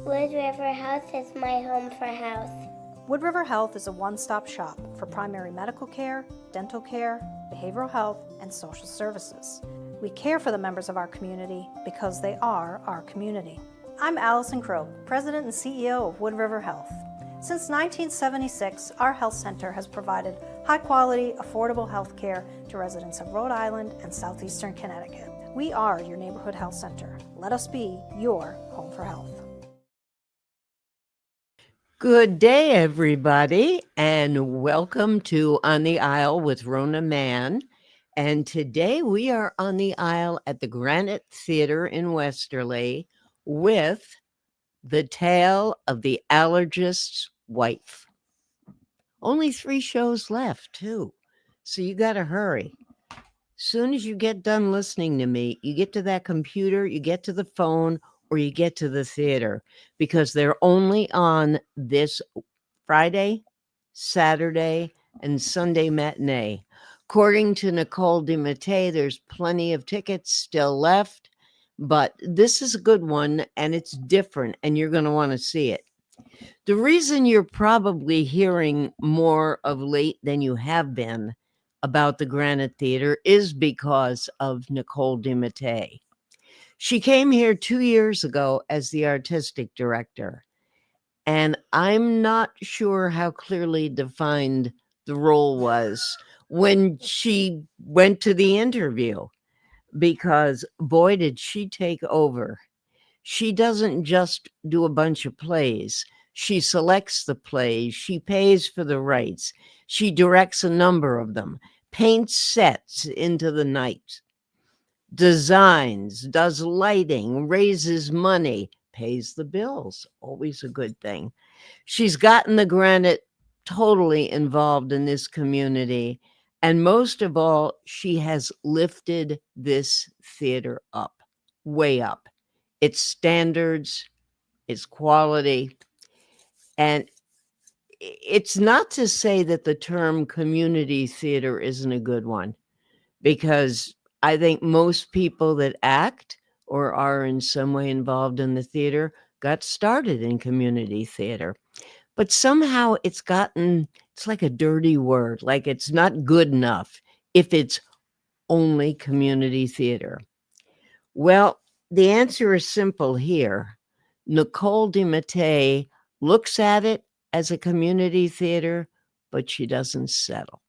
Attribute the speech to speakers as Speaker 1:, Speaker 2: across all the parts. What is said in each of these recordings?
Speaker 1: Wood River Health is my home for health.
Speaker 2: Wood River Health is a one-stop shop for primary medical care, dental care, behavioral health, and social services. We care for the members of our community because they are our community. I'm Allison Crow, President and CEO of Wood River Health. Since 1976, our health center has provided high-quality, affordable health care to residents of Rhode Island and southeastern Connecticut. We are your neighborhood health center. Let us be your home for health.
Speaker 3: Good day, everybody, and welcome to On the Aisle with Rona Mann. And today we are on the aisle at the Granite Theater in Westerly with The Tale of the Allergist's Wife. Only 3 shows left, too, so you got to hurry. Soon as you get done listening to me, you get to that computer, you get to the phone, or you get to the theater, because they're only on this Friday, Saturday, and Sunday matinee. According to Nicole DeMattei, there's plenty of tickets still left, but this is a good one, and it's different, and you're going to want to see it. The reason you're probably hearing more of late than you have been about the Granite Theater is because of Nicole DeMattei. She came here 2 years ago as the artistic director, and I'm not sure how clearly defined the role was when she went to the interview, because boy, did she take over. She doesn't just do a bunch of plays. She selects the plays. She pays for the rights. She directs a number of them, paints sets into the night, designs, does lighting, raises money, pays the bills. Always a good thing. She's gotten the Granite totally involved in this community. And most of all, she has lifted this theater up, way up. Its standards, its quality. And it's not to say that the term community theater isn't a good one, because I think most people that act or are in some way involved in the theater got started in community theater. But somehow it's like a dirty word, like it's not good enough if it's only community theater. Well, the answer is simple here. Nicole DeMattei looks at it as a community theater, but she doesn't settle.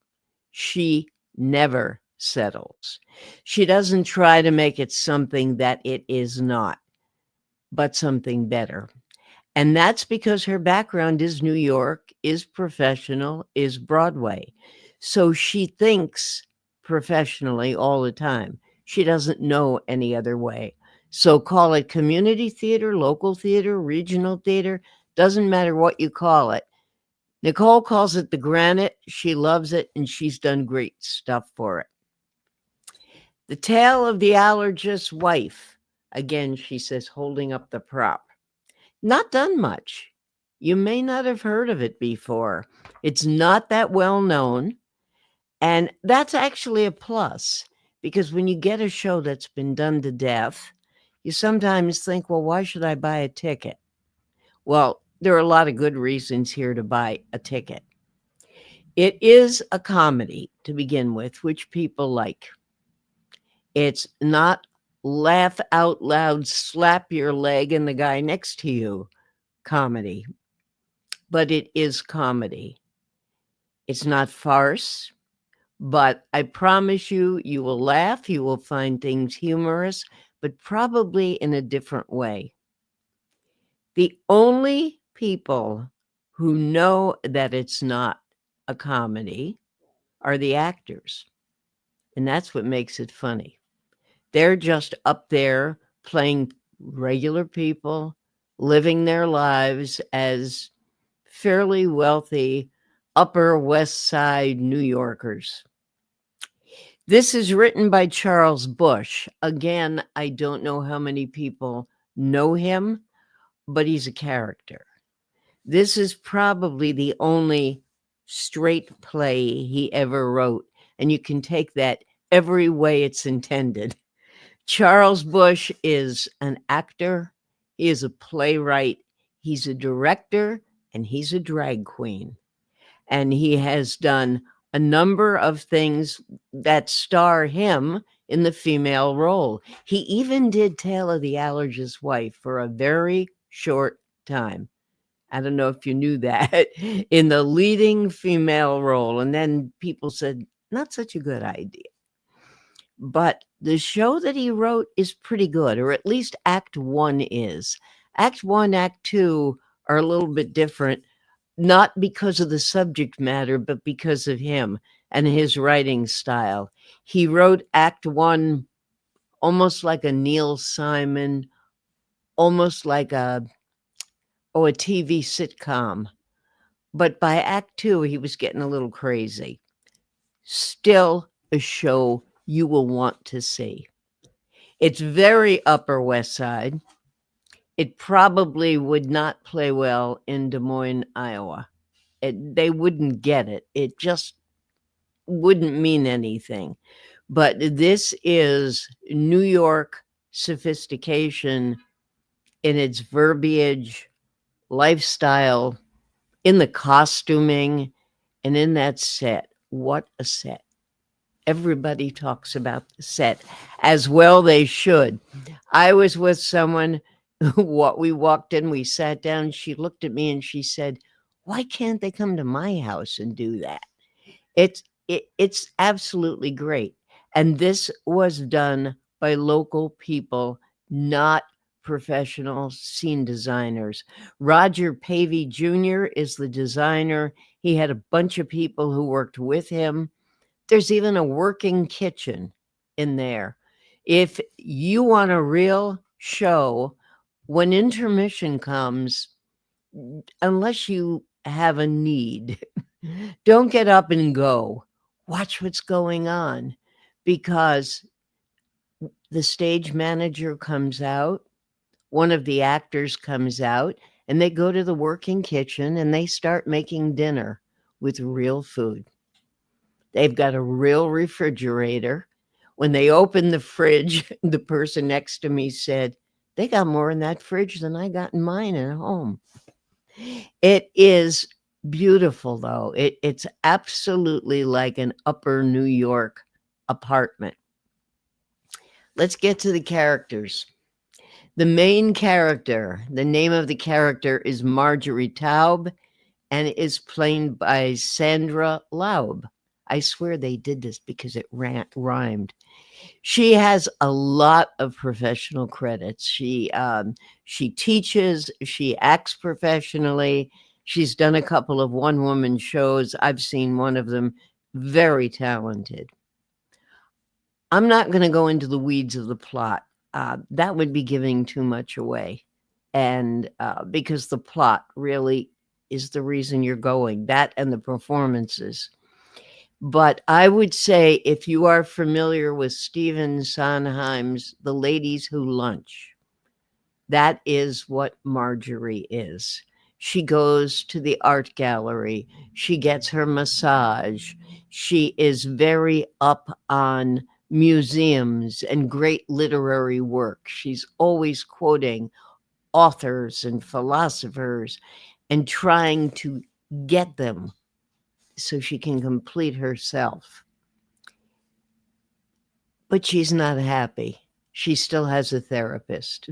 Speaker 3: She never settles. She doesn't try to make it something that it is not, but something better. And that's because her background is New York, is professional, is Broadway. So she thinks professionally all the time. She doesn't know any other way. So call it community theater, local theater, regional theater, doesn't matter what you call it. Nicole calls it the Granite. She loves it, and she's done great stuff for it. The Tale of the Allergist's Wife. Again, she says, holding up the prop. Not done much. You may not have heard of it before. It's not that well known. And that's actually a plus, because when you get a show that's been done to death, you sometimes think, well, why should I buy a ticket? Well, there are a lot of good reasons here to buy a ticket. It is a comedy to begin with, which people like. It's not laugh out loud, slap your leg and the guy next to you comedy, but it is comedy. It's not farce, but I promise you, you will laugh, you will find things humorous, but probably in a different way. The only people who know that it's not a comedy are the actors, and that's what makes it funny. They're just up there playing regular people, living their lives as fairly wealthy Upper West Side New Yorkers. This is written by Charles Bush. Again, I don't know how many people know him, but he's a character. This is probably the only straight play he ever wrote, and you can take that every way it's intended. Charles Bush is an actor. He is a playwright. He's a director and he's a drag queen. And he has done a number of things that star him in the female role. He even did Taylor the Allergist's wife for a very short time. I don't know if you knew that, in the leading female role. And then people said, not such a good idea. But the show that he wrote is pretty good, or at least Act One is. Act One, Act Two are a little bit different, not because of the subject matter, but because of him and his writing style. He wrote Act One almost like a Neil Simon, almost like a TV sitcom. But by Act Two, he was getting a little crazy. Still a show you will want to see. It's very Upper West Side. It probably would not play well in Des Moines, Iowa. They wouldn't get it. It just wouldn't mean anything. But this is New York sophistication in its verbiage, lifestyle, in the costuming, and in that set. What a set. Everybody talks about the set, as well they should. I was with someone, what we walked in, we sat down, she looked at me and she said, why can't they come to my house and do that? It's absolutely great. And this was done by local people, not professional scene designers. Roger Pavey Jr. is the designer. He had a bunch of people who worked with him. There's even a working kitchen in there. If you want a real show, when intermission comes, unless you have a need, don't get up and go. Watch what's going on, because the stage manager comes out, one of the actors comes out, and they go to the working kitchen and they start making dinner with real food. They've got a real refrigerator. When they opened the fridge, the person next to me said, they got more in that fridge than I got in mine at home. It is beautiful, though. It's absolutely like an upper New York apartment. Let's get to the characters. The main character, the name of the character is Marjorie Taub, and is played by Sandra Laub. I swear they did this because it rhymed. She has a lot of professional credits. She teaches, she acts professionally. She's done a couple of one-woman shows. I've seen one of them. Very talented. I'm not going to go into the weeds of the plot. That would be giving too much away. And because the plot really is the reason you're going, that and the performances. But I would say, if you are familiar with Stephen Sondheim's The Ladies Who Lunch, that is what Marjorie is. She goes to the art gallery. She gets her massage. She is very up on museums and great literary work. She's always quoting authors and philosophers and trying to get them so she can complete herself. But she's not happy. She still has a therapist.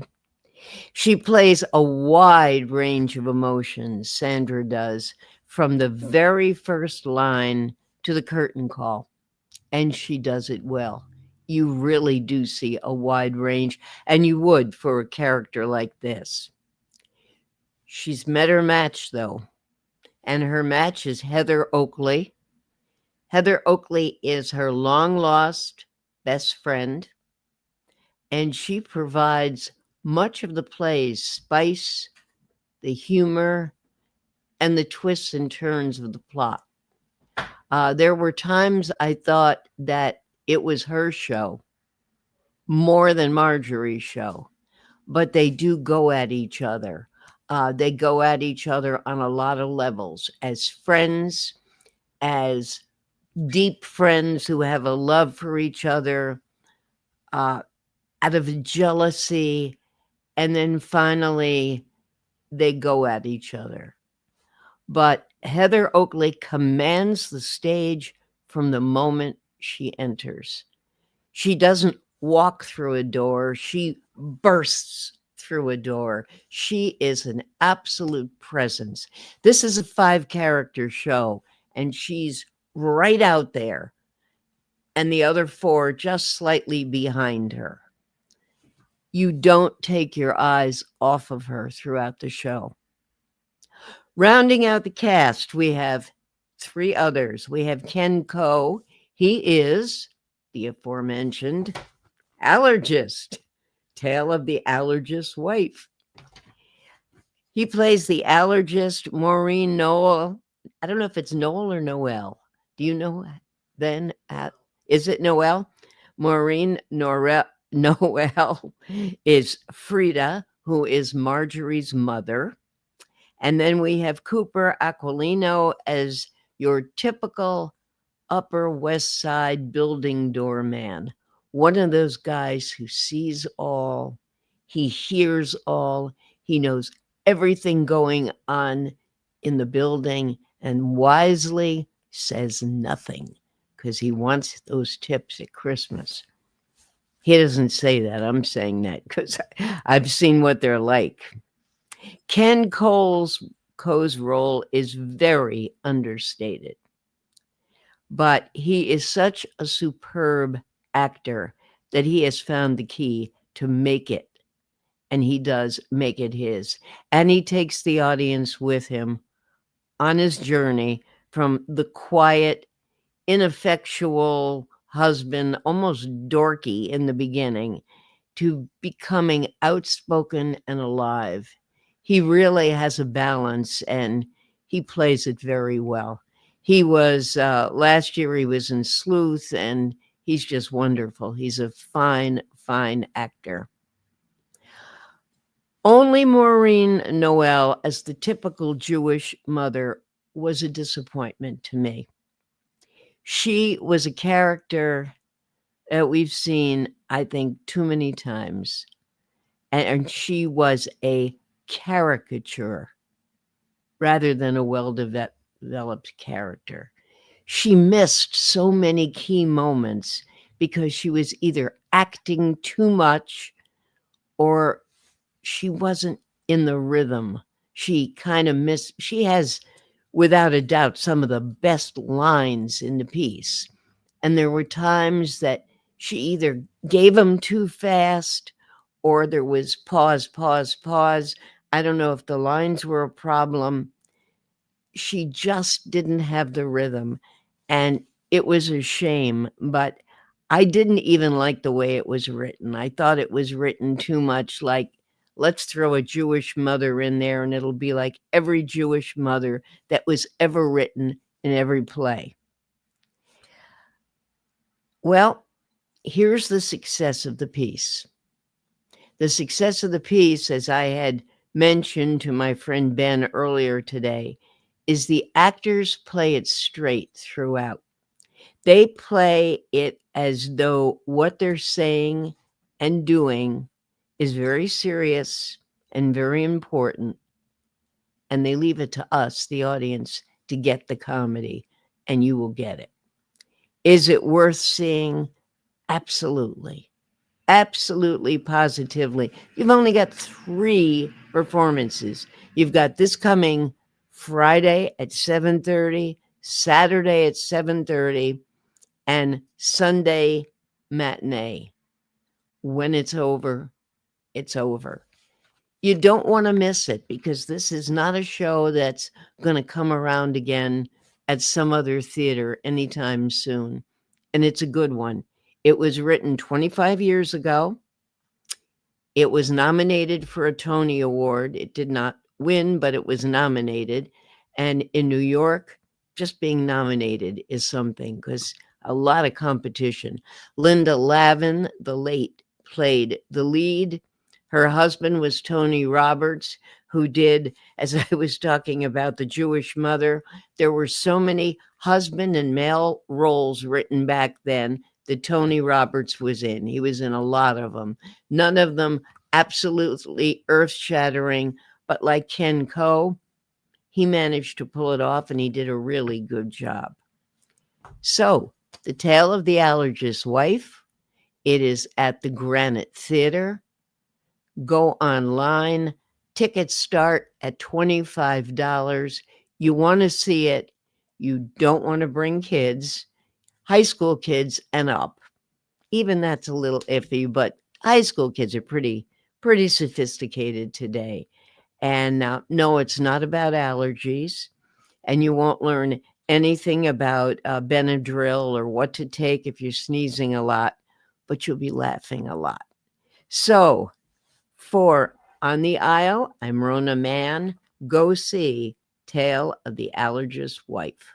Speaker 3: She plays a wide range of emotions, Sandra does, from the very first line to the curtain call. And she does it well. You really do see a wide range, and you would for a character like this. She's met her match, though, and her match is Heather Oakley. Heather Oakley is her long-lost best friend, and she provides much of the play's spice, the humor, and the twists and turns of the plot. There were times I thought that it was her show more than Marjorie's show, but they do go at each other. They go at each other on a lot of levels, as friends, as deep friends who have a love for each other, out of jealousy, and then finally they go at each other. But Heather Oakley commands the stage from the moment she enters. She doesn't walk through a door, she bursts through a door. She is an absolute presence. This is a 5-character show, and she's right out there, and the other 4 just slightly behind her. You don't take your eyes off of her throughout the show. Rounding out the cast, we have 3 others. We have Ken Coe. He is the aforementioned Allergist, tale of the allergist's wife. He plays the allergist, Maureen Noel. I don't know if it's Noel or Noel. Do you know then? Is it Noel? Maureen Noel is Frida, who is Marjorie's mother. And then we have Cooper Aquilino as your typical Upper West Side building doorman. One of those guys who sees all, he hears all, he knows everything going on in the building and wisely says nothing because he wants those tips at Christmas. He doesn't say that. I'm saying that because I've seen what they're like. Ken Coe's role is very understated, but he is such a superb actor that he has found the key to make it, and he does make it his. And he takes the audience with him on his journey from the quiet, ineffectual husband, almost dorky in the beginning, to becoming outspoken and alive. He really has a balance, and he plays it very well. He was, last year he was in Sleuth, and he's just wonderful. He's a fine, fine actor. Only Maureen Noel as the typical Jewish mother was a disappointment to me. She was a character that we've seen, I think, too many times. And she was a caricature rather than a well-developed character. She missed so many key moments because she was either acting too much or she wasn't in the rhythm. She kind of missed, she has, without a doubt, some of the best lines in the piece. And there were times that she either gave them too fast or there was pause, pause, pause. I don't know if the lines were a problem. She just didn't have the rhythm, and it was a shame, but I didn't even like the way it was written. I thought it was written too much like, let's throw a Jewish mother in there and it'll be like every Jewish mother that was ever written in every play. Well, here's the success of the piece. The success of the piece, as I had mentioned to my friend Ben earlier today, is the actors play it straight throughout. They play it as though what they're saying and doing is very serious and very important, and they leave it to us, the audience, to get the comedy, and you will get it. Is it worth seeing? Absolutely. Absolutely, positively. You've only got 3 performances. You've got this coming Friday at 7:30, Saturday at 7:30, and Sunday matinee. When it's over, it's over. You don't want to miss it because this is not a show that's going to come around again at some other theater anytime soon. And it's a good one. It was written 25 years ago. It was nominated for a Tony Award. It did not win, but it was nominated. And in New York, just being nominated is something because a lot of competition. Linda Lavin, the late, played the lead. Her husband was Tony Roberts, who did, as I was talking about the Jewish mother, there were so many husband and male roles written back then that Tony Roberts was in. He was in a lot of them. None of them absolutely earth-shattering, But like Ken Coe, he managed to pull it off, and he did a really good job. So, The Tale of the Allergist's Wife, it is at the Granite Theater. Go online. Tickets start at $25. You want to see it. You don't want to bring kids, high school kids and up. Even that's a little iffy, but high school kids are pretty sophisticated today. And no, it's not about allergies, and you won't learn anything about Benadryl or what to take if you're sneezing a lot, but you'll be laughing a lot. So, for On the Aisle, I'm Rona Mann. Go see Tale of the Allergist's Wife.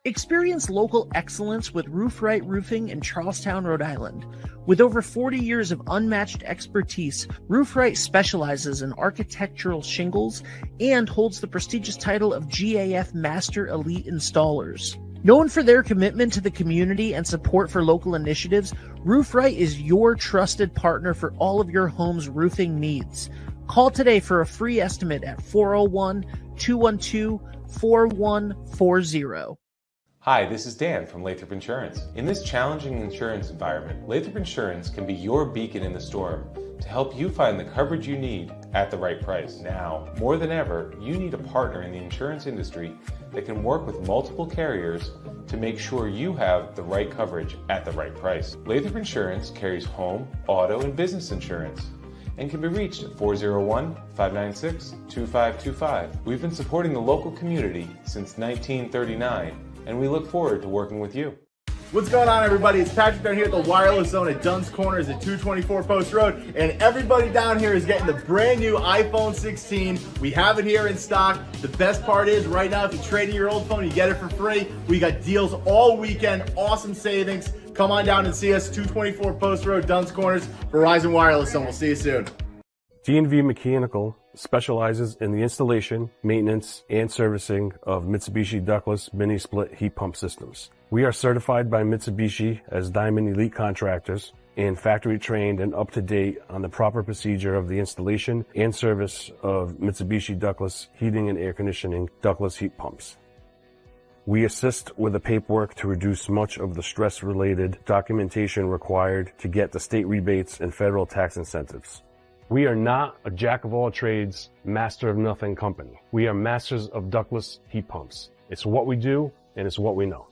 Speaker 4: Experience local excellence with Roof Right Roofing in Charlestown, Rhode Island. With over 40 years of unmatched expertise, Roof Right specializes in architectural shingles and holds the prestigious title of GAF Master Elite Installers. Known for their commitment to the community and support for local initiatives, Roof Right is your trusted partner for all of your home's roofing needs. Call today for a free estimate at 401-212-4140.
Speaker 5: Hi, this is Dan from Lathrop Insurance. In this challenging insurance environment, Lathrop Insurance can be your beacon in the storm to help you find the coverage you need at the right price. Now, more than ever, you need a partner in the insurance industry that can work with multiple carriers to make sure you have the right coverage at the right price. Lathrop Insurance carries home, auto, and business insurance and can be reached at 401-596-2525. We've been supporting the local community since 1939, and we look forward to working with you.
Speaker 6: What's going on, everybody? It's Patrick down here at the Wireless Zone at Dunn's Corners at 224 Post Road, and everybody down here is getting the brand new iPhone 16. We have it here in stock. The best part is right now, if you trade in your old phone, you get it for free. We got deals all weekend, awesome savings. Come on down and see us, 224 Post Road, Dunn's Corners, Verizon Wireless Zone. We'll see you soon.
Speaker 7: D&V Mechanical specializes in the installation, maintenance, and servicing of Mitsubishi ductless mini-split heat pump systems. We are certified by Mitsubishi as Diamond Elite Contractors and factory trained and up to date on the proper procedure of the installation and service of Mitsubishi ductless heating and air conditioning ductless heat pumps. We assist with the paperwork to reduce much of the stress-related documentation required to get the state rebates and federal tax incentives. We are not a jack-of-all-trades, master-of-nothing company. We are masters of ductless heat pumps. It's what we do, and it's what we know.